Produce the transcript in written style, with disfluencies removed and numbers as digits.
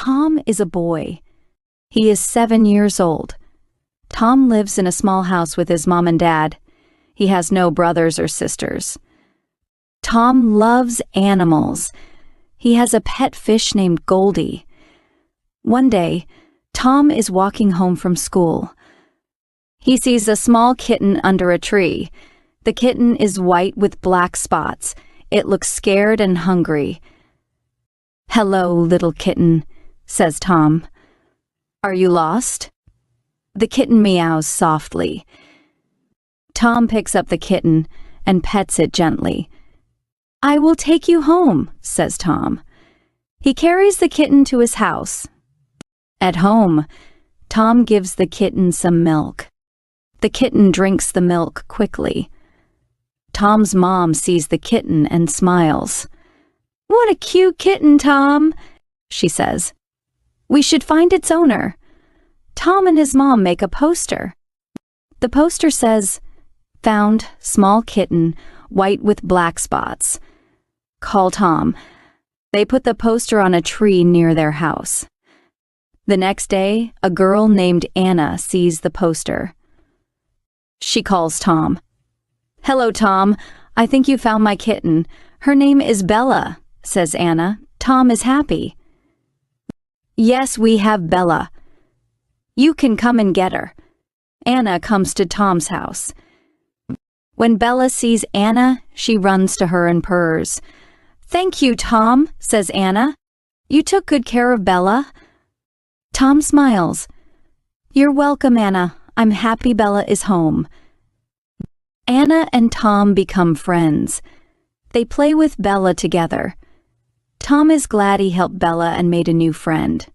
Tom is a boy. He is 7 years old. Tom lives in a small house with his mom and dad. He has no brothers or sisters. Tom loves animals. He has a pet fish named Goldie. One day, Tom is walking home from school. He sees a small kitten under a tree. The kitten is white with black spots. It looks scared and hungry. "Hello, little kitten," says Tom. "Are you lost?" The kitten meows softly. Tom picks up the kitten and pets it gently. "I will take you home," says Tom. He carries the kitten to his house. At home, Tom gives the kitten some milk. The kitten drinks the milk quickly. Tom's mom sees the kitten and smiles. "What a cute kitten, Tom," she says. "We should find its owner." Tom and his mom make a poster. The poster says, "Found small kitten, white with black spots. Call Tom." They put the poster on a tree near their house. The next day, a girl named Anna sees the poster. She calls Tom. "Hello, Tom. I think you found my kitten. Her name is Bella," says Anna. Tom is happy. "Yes, we have Bella. You can come and get her." Anna comes to Tom's house. When Bella sees Anna, she runs to her and purrs. "Thank you, Tom," says Anna. "You took good care of Bella." Tom smiles. "You're welcome, Anna. I'm happy Bella is home." Anna and Tom become friends. They play with Bella together. Tom is glad he helped Bella and made a new friend.